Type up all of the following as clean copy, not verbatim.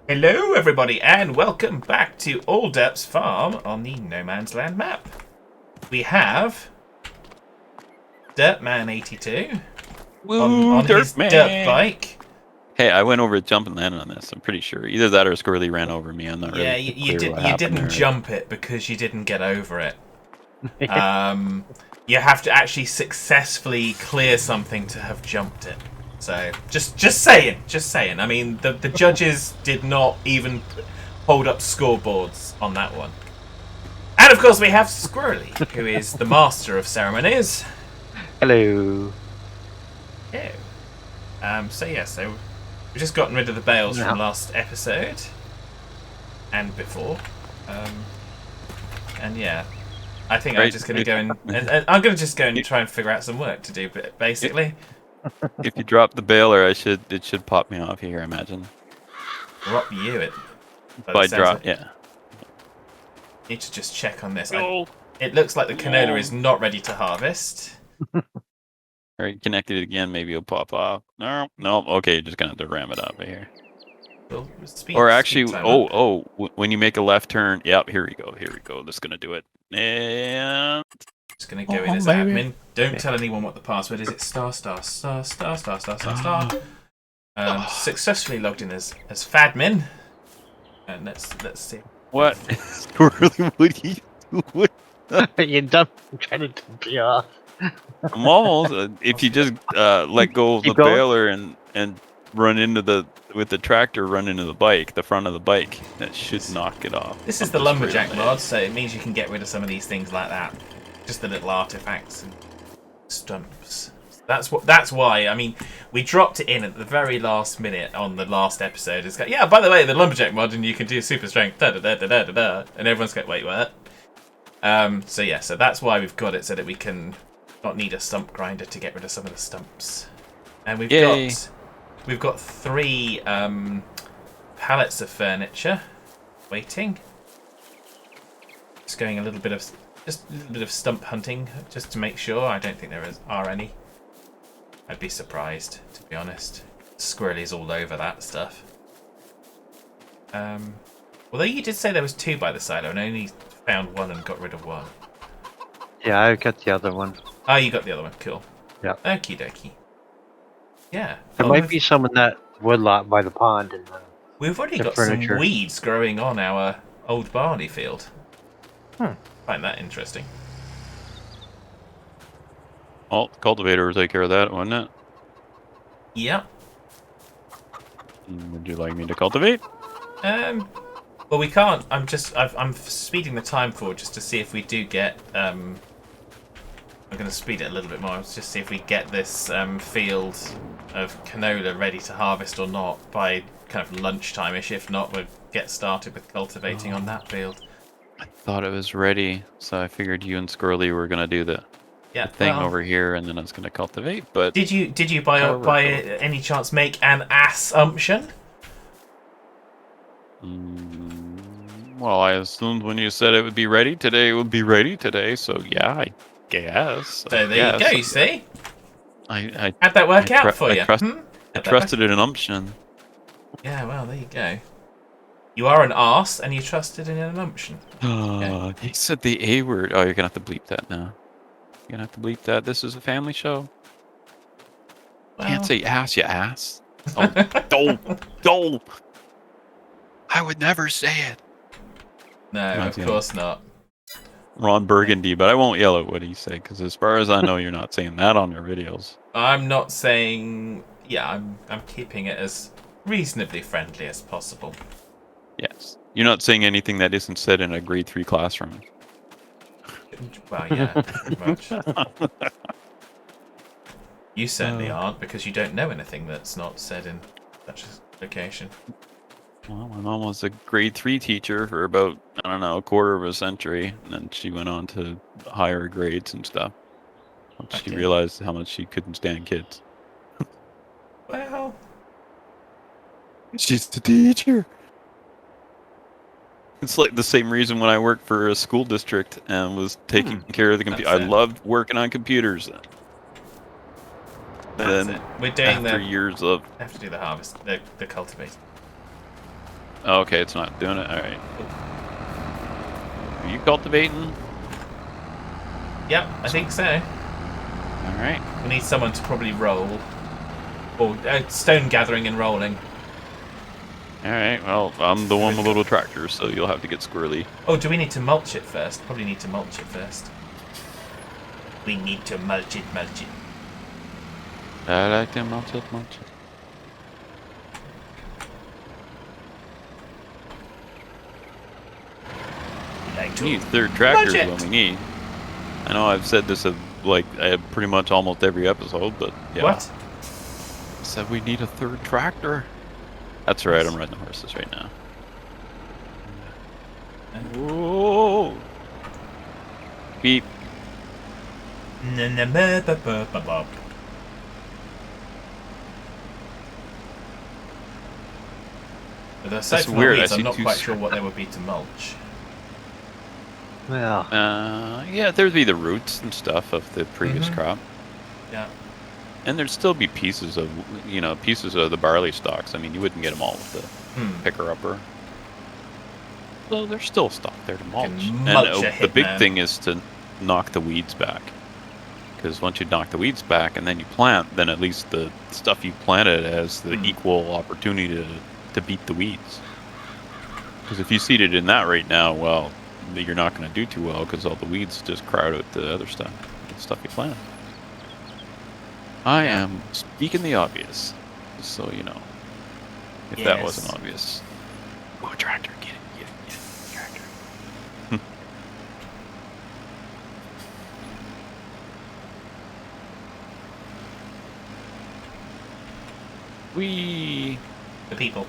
Hello everybody and welcome back to All Derps Farm on the No Man's Land map. We have Derpman82 on his derp bike. Hey, I went over to jump and landed on this. I'm pretty sure. Either that or Squirrely ran over me. I'm not really Yeah, clear what you happened didn't there. jump it because you didn't get over it. You have to actually successfully clear something to have jumped it. So just saying. I mean, the judges did not even hold up scoreboards on that one. And of course we have Squirrelly, who is the master of ceremonies. Hello. Oh. So we've just gotten rid of the bales from last episode and before. And yeah, I think I'm just going to go and I'm going to just go and try and figure out some work to do. But basically, if you drop the baler, it should pop me off here. I imagine. Drop you it. By drop, yeah. Need to just check on this. It looks like the canola is not ready to harvest. Alright, connected it again. Maybe it'll pop off. No. Okay, you're just gonna have to ram it up here. Well, or actually, when you make a left turn, yep. Here we go. This is gonna do it. And just gonna go in as admin. Don't tell anyone what the password is. It's ************. Successfully logged in as fadmin. And let's see. What? Squirrely, what are you doing? You're done trying to dump me off. I'm almost. If you just let go of the baler and run into with the tractor, run into the bike, the front of the bike, that should knock it off. This is the lumberjack mod, so it means you can get rid of some of these things like that. Just the little artifacts and stumps. That's why. I mean, we dropped it in at the very last minute on the last episode. It's like, yeah, by the way, the lumberjack mod, and you can do super strength, and everyone's going, wait, what? So yeah, so that's why we've got it, so that we can not need a stump grinder to get rid of some of the stumps. And we've got 3 pallets of furniture waiting. Just going a little bit of stump hunting just to make sure. I don't think there are any. I'd be surprised, to be honest. Squirrely's all over that stuff. Although you did say there was 2 by the silo, and I only found 1 and got rid of 1. Yeah, I got the other one. Oh, you got the other one. Cool. Yeah. Okie dokie. Yeah. There might be some in that woodlot by the pond. And we've already got some weeds growing on our old barley field. Find that interesting. Oh, cultivator will take care of that, wouldn't it? Yeah. Would you like me to cultivate? Well, we can't. I'm speeding the time forward just to see if we do get. I'm going to speed it a little bit more. Just see if we get this field of canola ready to harvest or not by kind of lunchtime-ish. If not, we'll get started with cultivating on that field. I thought it was ready, so I figured you and Squirrely were going to do the thing over here, and then I was going to cultivate. But did you by any chance make an assumption? Well, I assumed when you said it would be ready today, it would be ready today. So yeah, I guess. So there you go. You see, I how'd that work out for you? I trusted in an umption. Yeah, well, there you go. You are an arse, and you trusted in an umption. He said the A word. Oh, you're gonna have to bleep that now. You're gonna have to bleep that. This is a family show. Well, can't say ass, you ass. Oh, I would never say it. No, of course not. Ron Burgundy, but I won't yell at what he said, because as far as I know, you're not saying that on your videos. I'm not saying. Yeah, I'm keeping it as reasonably friendly as possible. Yes, you're not saying anything that isn't said in a grade 3 classroom. Well, yeah, pretty much. You certainly aren't, because you don't know anything that's not said in such a location. Well, my mom was a grade 3 teacher for about, I don't know, a quarter of a century, and then she went on to higher grades and stuff. Once she realized how much she couldn't stand kids. Well, she's the teacher. It's like the same reason when I worked for a school district and was taking care of the computer. I loved working on computers. That's it. We're doing after years of have to do the harvest, the cultivate. Oh, okay, it's not doing it. All right. Are you cultivating? Yep, I think so. All right. We need someone to probably roll. Or stone gathering and rolling. All right. Well, I'm the one with little tractors, so you'll have to get squirrely. Oh, do we need to mulch it first? Probably need to mulch it first. We need to mulch it, mulch it. I like to mulch it, mulch it. We need third tractors when we need. I know I've said this like pretty much almost every episode, but yeah. What? I said we need a third tractor. That's right, I'm riding the horses right now. Whoa! Beep. But aside from the weird, weeds, I I'm see not two quite sure what there would be to mulch. Well, Yeah, there'd be the roots and stuff of the previous crop. Yeah. And there'd still be pieces of, pieces of the barley stalks. I mean, you wouldn't get them all with the picker-upper. So there's still stuff there to mulch. And the big thing is to knock the weeds back. Because once you knock the weeds back and then you plant, then at least the stuff you planted has the equal opportunity to beat the weeds. Because if you seed it in that right now, well, you're not going to do too well because all the weeds just crowd out the other stuff, the stuff you planted. I am speaking the obvious, just so you know. If that wasn't obvious. Oh, tractor, get it, tractor. We The people.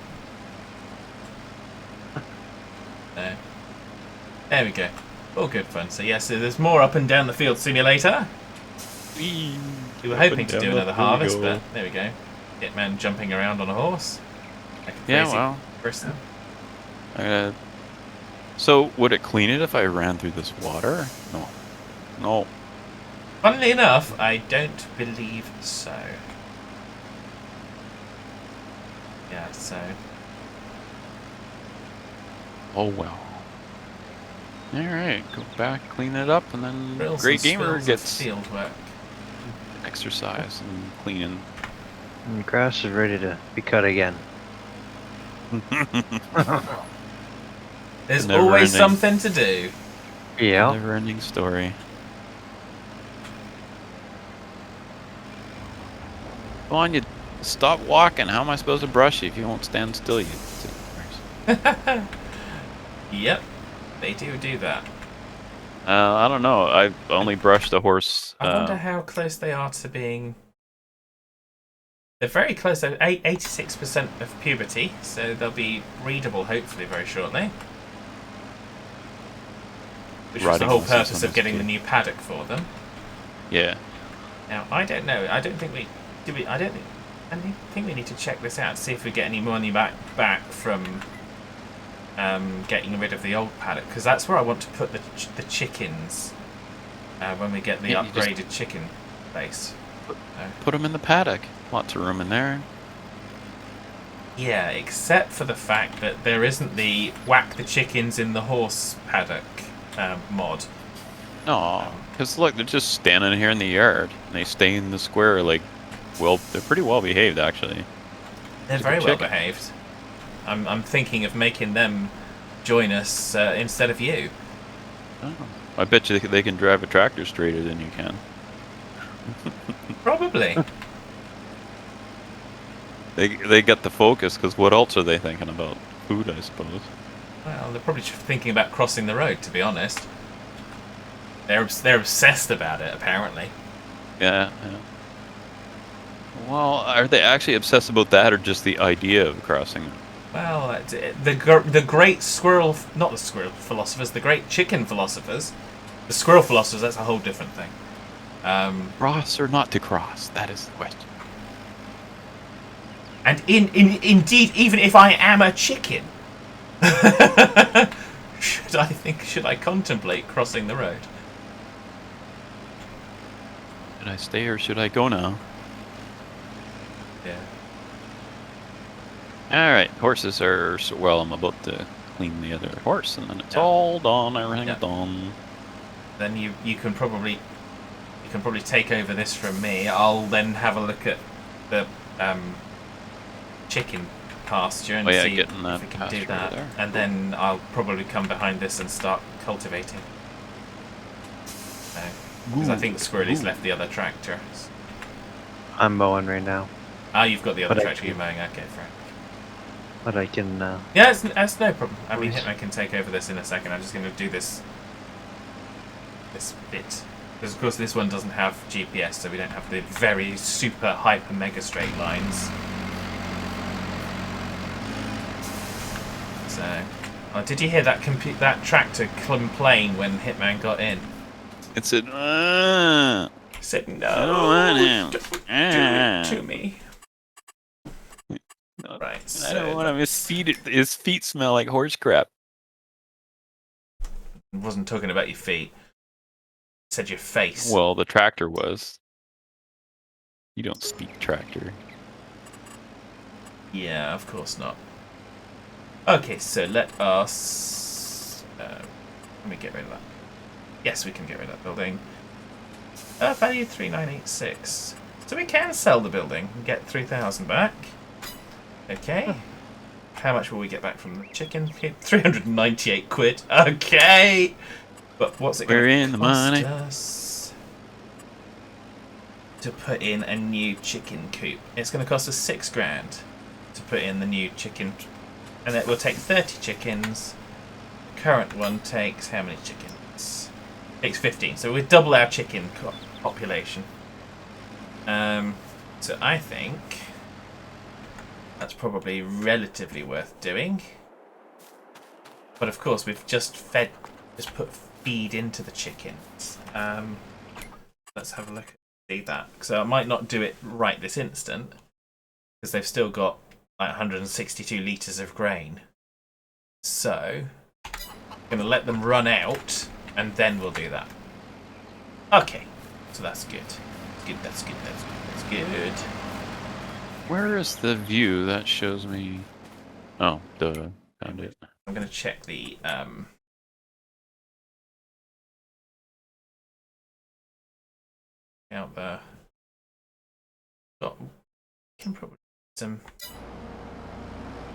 There we go. All good fun. So yes, so there's more up and down the field simulator. We were hoping to do another harvest, but there we go. Hitman jumping around on a horse. Like a crazy person. So would it clean it if I ran through this water? No. No. Funnily enough, I don't believe so. Yeah, so. Oh well. Alright, go back, clean it up, and then Drills Great and Gamer spills gets of field work. exercise and cleaning. and the grass is ready to be cut again. There's Never always ending. something to do. Yeah. Never ending story. Come on, you stop walking. How am I supposed to brush you if you won't stand still, you Yep, they do that. I don't know. I've only brushed a horse. I wonder how close they are to being. They're very close. They're 86% of puberty, so they'll be readable hopefully very shortly. Which was the whole purpose of getting the new paddock for them. Yeah. Now I don't know. I don't think we do. I think we need to check this out. See if we get any money back from getting rid of the old paddock, because that's where I want to put the chickens when we get the upgraded chicken base. Put them in the paddock. Lots of room in there. Yeah, except for the fact that there isn't the whack the chickens in the horse paddock mod. No, because look, they're just standing here in the yard, and they stay in the square. Like, well, they're pretty well behaved actually. They're very well behaved. I'm thinking of making them join us instead of you. Oh, I bet you they can drive a tractor straighter than you can. Probably. They get the focus, because what else are they thinking about? Food, I suppose. Well, they're probably thinking about crossing the road, to be honest. They're obsessed about it, apparently. Yeah. Well, are they actually obsessed about that, or just the idea of crossing it? Well, the great squirrel, not the squirrel philosophers, the great chicken philosophers. The squirrel philosophers, that's a whole different thing. Cross or not to cross? That is the question. And indeed, even if I am a chicken, should I contemplate crossing the road? Should I stay or should I go now? Yeah. Alright, horses are... Well, I'm about to clean the other horse, and then it's Yeah. all done. Everything's Yeah. done. Then you can probably take over this from me. I'll then have a look at the chicken pasture and see getting if that we can pasture do that. there. And then I'll probably come behind this and start cultivating. Because I think Squirrelly's left the other tractor. I'm mowing right now, Ah, you've got the other But I tractor you're can- mowing. Okay, fair. but I can. Yeah, that's no problem. I mean, Please. Hitman can take over this in a second. I'm just going to do this bit. Because, of course, this one doesn't have GPS, so we don't have the very super hyper mega straight lines. So, did you hear that tractor complain when Hitman got in? It said, He said, no, I don't want him. don't do it to me. Right, I so don't want him. His feet smell like horse crap. I wasn't talking about your feet. I said your face. Well, the tractor was. You don't speak tractor. Yeah, of course not. Okay, so let us... let me get rid of that. Yes, we can get rid of that building. Value 3986. So we can sell the building and get 3,000 back. Okay. How much will we get back from the chicken? 398 quid. Okay. But what's it going We're to in the money. us to put in a new chicken coop? It's going to cost us 6 grand to put in the new chicken, and it will take 30 chickens. The current one takes how many chickens? Takes 15. So we double our chicken population. So I think that's probably relatively worth doing. But of course, we've just put feed into the chickens. Let's have a look at that. So I might not do it right this instant because they've still got like 162 litres of grain. So I'm going to let them run out and then we'll do that. Okay, so that's good. That's good. Where is the view that shows me? Oh, duh. Found it. I'm going to check the out there. Can probably do some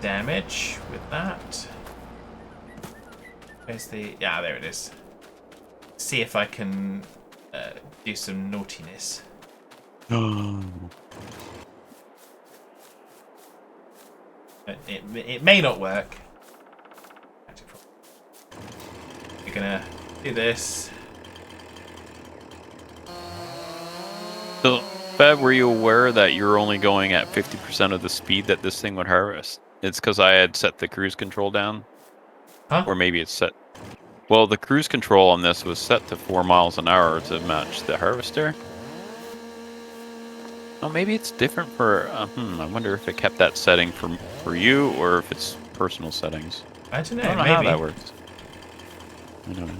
damage with that. Where's the... Yeah, there it is. See if I can do some naughtiness. Oh. It may not work. We're gonna do this. So, Fab, were you aware that you're only going at 50% of the speed that this thing would harvest? It's because I had set the cruise control down. Huh? Or maybe it's set... Well, the cruise control on this was set to 4 miles an hour to match the harvester. Oh, maybe it's different for... I wonder if it kept that setting for you, or if it's personal settings. I don't know, I don't know maybe. how that works. I don't know.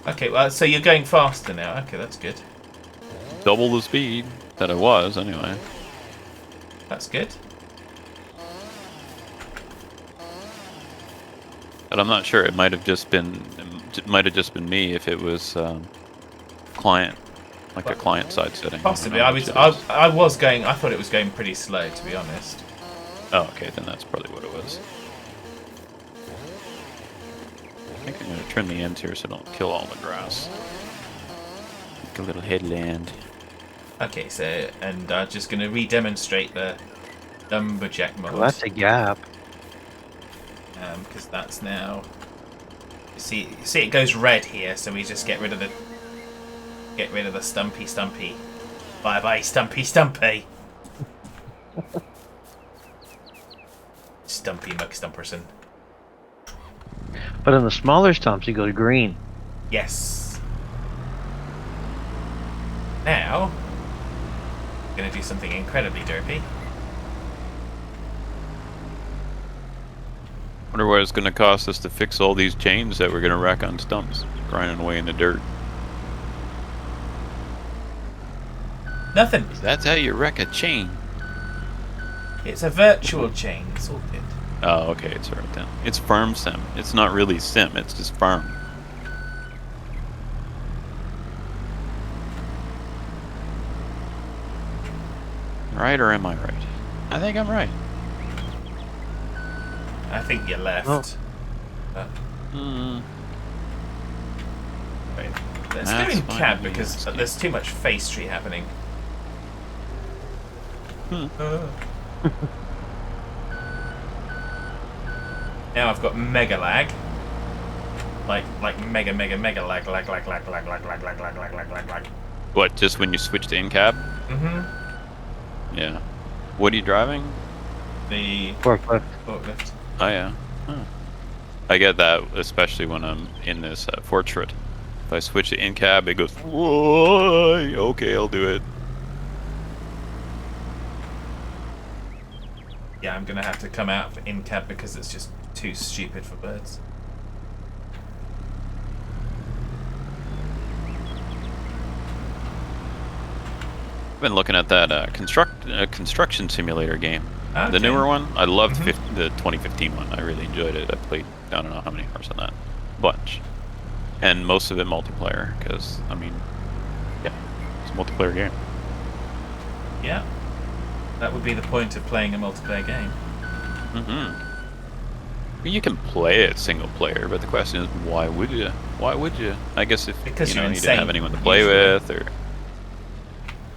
Okay, well, so you're going faster now. Okay, that's good. Double the speed that it was, anyway. That's good. But I'm not sure. It might have just been me if it was client, like a client side setting. Possibly. I I don't know was going. I thought it was going pretty slow, to be honest. Oh, okay. Then that's probably what it was. I think I'm gonna trim the ends here so I don't kill all the grass. Like a little headland. Okay, so and just going to re-demonstrate the lumberjack mod. Well, that's a gap. Because that's now. See, it goes red here, so we just get rid of the stumpy. Bye, stumpy. Stumpy McStumperson. But on the smaller stumps, you go to green. Yes. Now, I'm going to do something incredibly derpy. Wonder what it's gonna cost us to fix all these chains that we're gonna rack on stumps, grinding away in the dirt. Nothing. That's how you wreck a chain. It's a virtual chain. Sorted. Oh, okay, it's right then. It's farm sim. It's not really sim. It's just farm. Right, or am I right? I think I'm right. I think you're left. Oh. But, Hmm. wait, let's That's go in fine cab with me, because that's good. there's too much face tree happening. Hmm. Now I've got mega lag. Like mega lag. What, just when you switch to in-cab? Mm-hmm. Yeah. What are you driving? The Forklift. forklift. Oh, yeah. Huh. I get that, especially when I'm in this portrait. If I switch to in-cab, it goes, whoa, okay, I'll do it. Yeah, I'm gonna have to come out in cab because it's just too stupid for birds. I've been looking at that construction simulator game. Okay. The newer one, I loved Mhm. the 2015 one. I really enjoyed it. I played, I don't know how many hours on that. Bunch. And most of it multiplayer, because, I mean, yeah, it's a multiplayer game. Yeah. That would be the point of playing a multiplayer game. Mm-hmm. You can play it single player, but the question is, why would you? Why would you? I guess if Because you you're didn't have insane, anyone to play usually. with,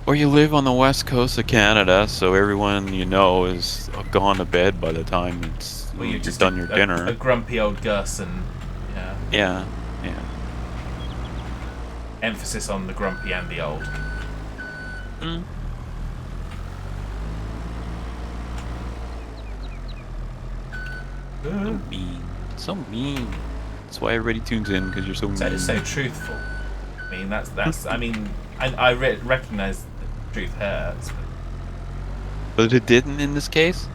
or you live on the west coast of Canada, so everyone you know is gone to bed by the time Well, you're you've just done your dinner. a grumpy old Gus, and yeah, Yeah, yeah. emphasis on the grumpy and the old. Mm. So mean, so mean. That's why everybody tunes in, because you're so mean. So it's so truthful. I mean, that's. I mean, I recognize the truth hurts. But it didn't in this case.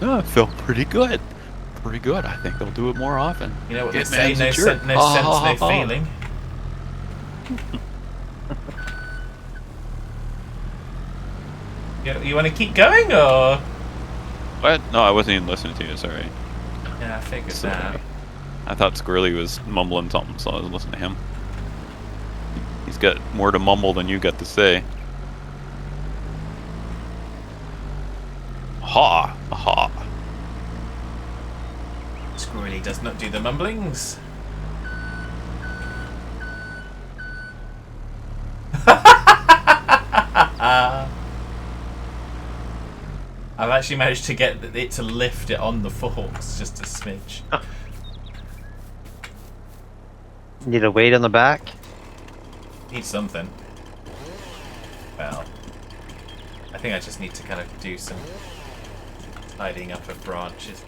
Oh, it felt pretty good. Pretty good. I think they'll do it more often. You know what they say? Hitman's No, a jerk. no Ha, sense, ha, ha, no ha. feeling. You want to keep going, or? What? No, I wasn't even listening to you. Sorry. Yeah, I figured Sorry. that. I thought Squirrelly was mumbling something, so I was listening to him. He's got more to mumble than you got to say. Ha! Ha! Squirrelly does not do the mumblings. I've actually managed to get it to lift it on the forks just a smidge. Need a weight on the back? Need something. Well, I think I just need to kind of do some tidying up of branches.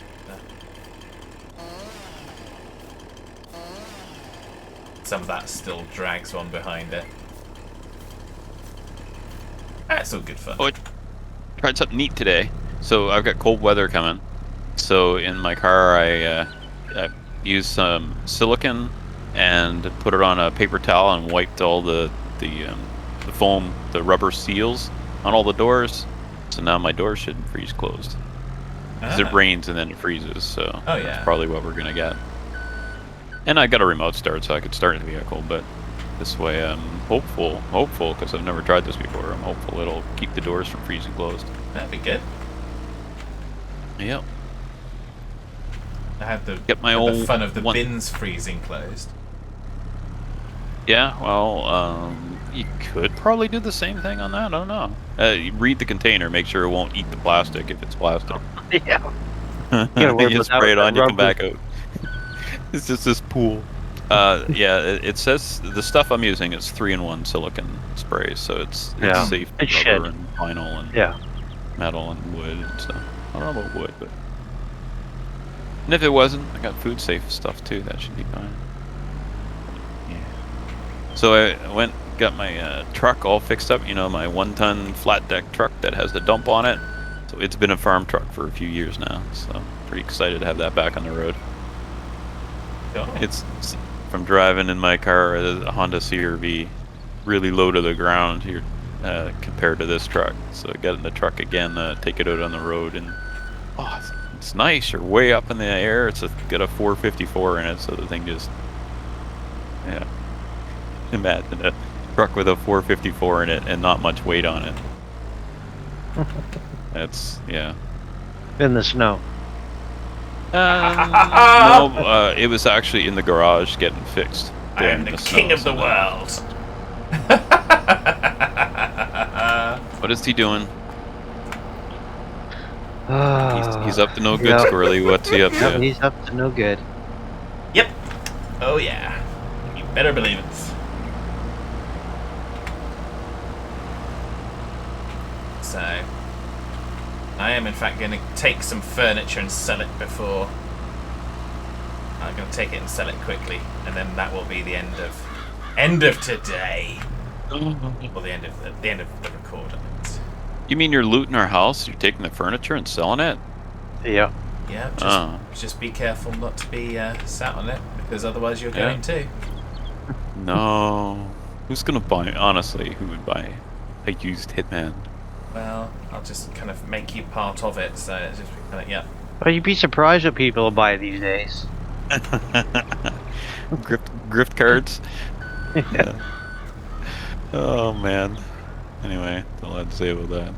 Some of that still drags on behind it. That's all good fun. Oh, I tried something neat today. So I've got cold weather coming. So in my car, I used some silicone and put it on a paper towel and wiped all the foam, the rubber seals on all the doors. So now my doors shouldn't freeze closed. Because it rains and then it freezes. So Oh, yeah. that's probably what we're gonna get. And I got a remote start, so I could start the vehicle. But this way, I'm hopeful, because I've never tried this before. I'm hopeful it'll keep the doors from freezing closed. That'd be good. Yep. I had the, Get my the old fun of the one. bins freezing closed. Yeah, well, you could probably do the same thing on that. I don't know. You read the container, make sure it won't eat the plastic if it's plastic. Yeah. gotta worry You about spray it that on, you come rubber. back out. It's just this pool. Yeah, it says the stuff I'm using is 3-in-1 silicone spray, so it's Yeah. safe It for rubber should. and vinyl and Yeah. metal and wood and stuff. I don't know about wood, but and if it wasn't, I got food safe stuff too. That should be fine. Yeah. So I went, got my truck all fixed up. You know, my 1-ton flat deck truck that has the dump on it. So it's been a farm truck for a few years now. So pretty excited to have that back on the road. Oh. It's from driving in my car, a Honda CR-V, really low to the ground here compared to this truck. So I got in the truck again, take it out on the road, and oh, it's It's nice. You're way up in the air. It's got a 454 in it, so the thing just, yeah. Imagine a truck with a 454 in it and not much weight on it. That's, yeah. In the snow. No, it was actually in the garage getting fixed. I am the king of the world. What is he doing? Oh, He's up to no good, yeah. Squirrely. What's he up Yep, to? he's up to no good. Yep. Oh yeah. You better believe it. So, I am in fact going to take some furniture and sell it before. I'm going to take it and sell it quickly, and then that will be the end of today. Or the end of the record. You mean you're looting our house? You're taking the furniture and selling it? Yeah. Yeah. Just be careful not to be sat on it, because otherwise you're going to. No. Who's gonna buy? Honestly, who would buy a used Hitman? Well, I'll just kind of make you part of it, so it's just kind of, yeah. Well, you'd be surprised what people will buy these days. Grift cards. Yeah. Oh man. Anyway, that's all I had to say about that.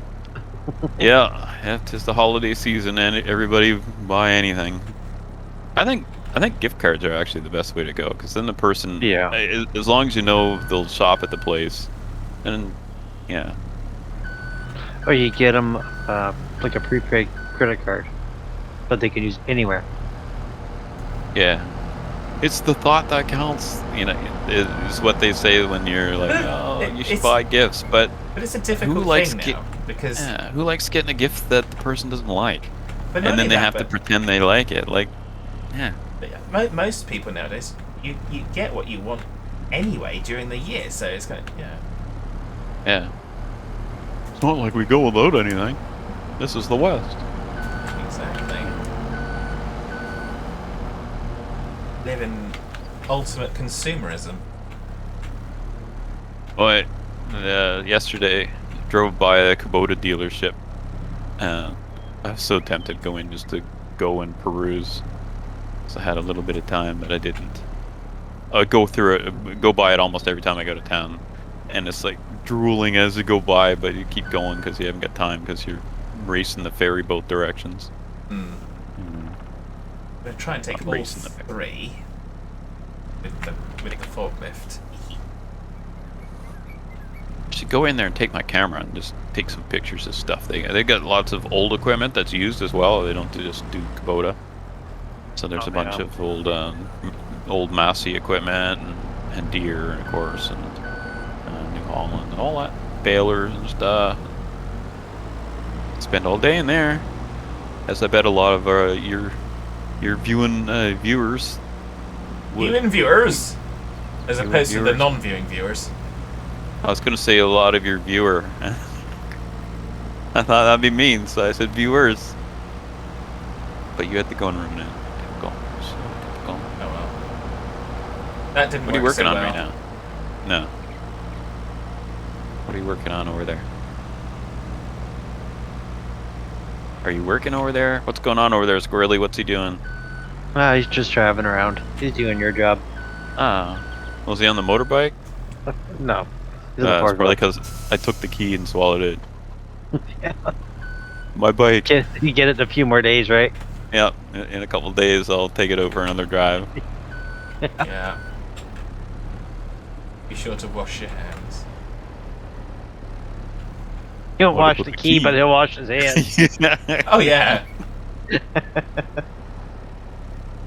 Yeah, it's just the holiday season, and everybody buy anything. I think gift cards are actually the best way to go, because then the person, as long as you know they'll shop at the place, and yeah. Or you get them like a prepaid credit card, but they can use anywhere. Yeah. It's the thought that counts, you know, is what they say when you're like, oh, you should buy gifts, but it's a difficult thing now, because who likes getting a gift that the person doesn't like, but and then they have to pretend they like it, like, yeah. But yeah, most people nowadays, you get what you want anyway during the year, so it's kind of, yeah. It's not like we go without anything. This is the West. Exactly. Live in ultimate consumerism. Well, yesterday, drove by a Kubota dealership. I was so tempted to go in just to go and peruse. So I had a little bit of time, but I didn't. I go by it almost every time I go to town. And it's like drooling as you go by, but you keep going because you haven't got time because you're racing the ferry boat directions. I'm going to try and take all three with the forklift. I should go in there and take my camera and just take some pictures of stuff. They got lots of old equipment that's used as well. They don't just do Kubota. So there's a bunch of old Massey equipment and Deere, of course, and New Holland and all that, balers and stuff. Spend all day in there, as I bet a lot of your viewers would. Viewing viewers, as opposed to the non-viewing viewers. I was gonna say a lot of your viewer. I thought that'd be mean, so I said viewers. But you had to go and ruin it. Typical. So typical. Oh well. That didn't work. What are you working so on well. right now? No. What are you working on over there? Are you working over there? What's going on over there, Squirrely? What's he doing? He's just driving around. He's doing your job. Ah. Was he on the motorbike? No. It's probably because I took the key and swallowed it. Yeah. My bike. You get it in a few more days, right? Yeah, in a couple of days I'll take it over another drive. Yeah. Be sure to wash your hands. He won't wash the key, but he'll wash his hands. Oh yeah.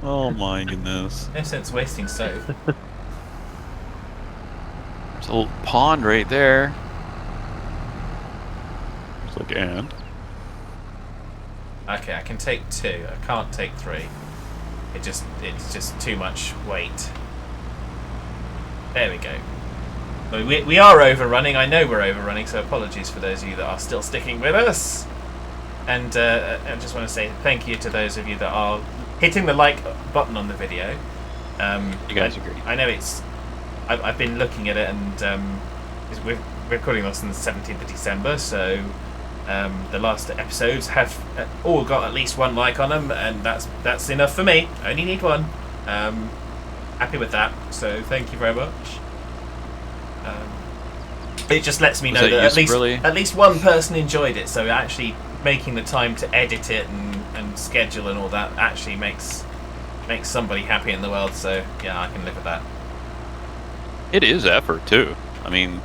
Oh my goodness. No sense wasting soap. There's a little pond right there. It's like and. Okay, I can take 2. I can't take 3. It's just too much weight. There we go. We are overrunning. I know we're overrunning, so apologies for those of you that are still sticking with us. And I just want to say thank you to those of you that are hitting the like button on the video. You guys are great. I know I've been looking at it, and we're recording this on the 17th of December, so The last episodes have all got at least 1 like on them, and that's enough for me. I only need 1. Happy with that. So thank you very much. It just lets me know that at least 1 person enjoyed it. So actually making the time to edit it and schedule and all that actually makes somebody happy in the world. So yeah, I can live with that. It is effort too. I mean,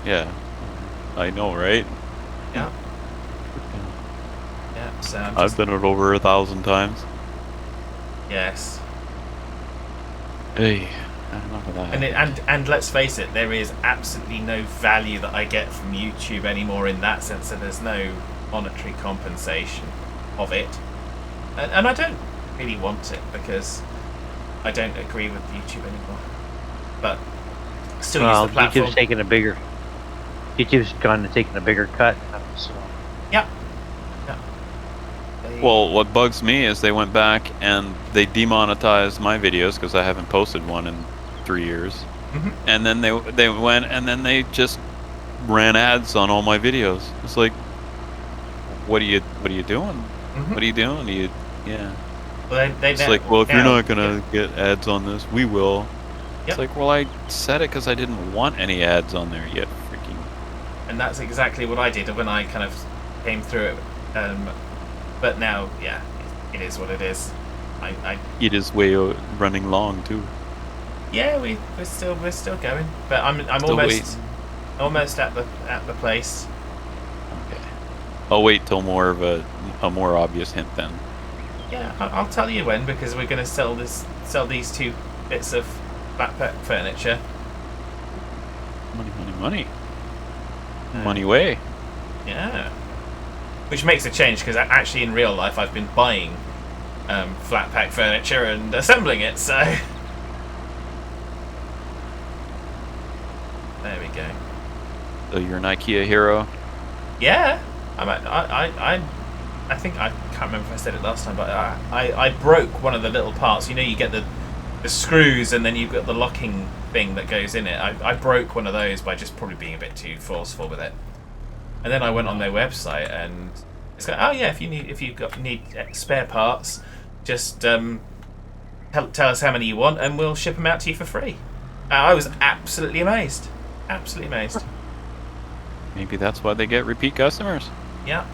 yeah, I know, right? Yeah. Yeah. So I've done it over 1,000 times. Yes. Hey, enough of that. And let's face it, there is absolutely no value that I get from YouTube anymore in that sense. So there's no monetary compensation of it, and I don't really want it because I don't agree with YouTube anymore. But still use the platform. YouTube's gone and taken a bigger cut. So. Yeah. Well, what bugs me is they went back and they demonetized my videos because I haven't posted one in 3 years. And then they went and then they just ran ads on all my videos. It's like, what are you doing? What are you doing? Yeah. Well, it's like, well, if you're not gonna get ads on this, we will. It's like, well, I said it because I didn't want any ads on there yet. Freaking. And that's exactly what I did when I kind of came through it. But now, yeah, it is what it is. It is way running long too. Yeah, we're still going, but I'm almost at the place. Okay. I'll wait till more of a more obvious hint then. Yeah, I'll tell you when, because we're going to sell these 2 bits of backpack furniture. Money. Money way. Yeah. Which makes a change because actually in real life I've been buying flat pack furniture and assembling it, so there we go. So you're an IKEA hero? Yeah, I think I can't remember if I said it last time, but I broke one of the little parts. You know, you get the screws and then you've got the locking thing that goes in it. I broke one of those by just probably being a bit too forceful with it. And then I went on their website and it's like, oh yeah, if you need spare parts, just tell us how many you want and we'll ship them out to you for free. I was absolutely amazed. Absolutely amazed. Maybe that's why they get repeat customers. Yeah.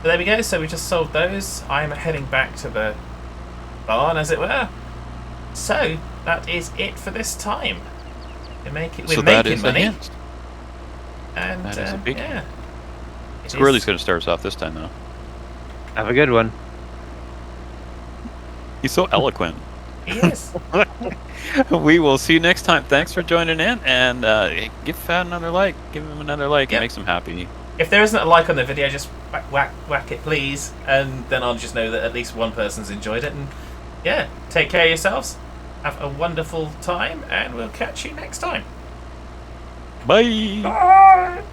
But there we go. So we just sold those. I'm heading back to the barn, as it were. So that is it for this time. We're making money. And that is a big yeah. Squirrelly's going to start us off this time, though. Have a good one. He's so eloquent. He is. We will see you next time. Thanks for joining in, and give Fat another like. Give him another like. It makes him happy. If there isn't a like on the video, just whack it, please, and then I'll just know that at least 1 person's enjoyed it. And yeah, take care of yourselves. Have a wonderful time, and we'll catch you next time. Bye. Bye.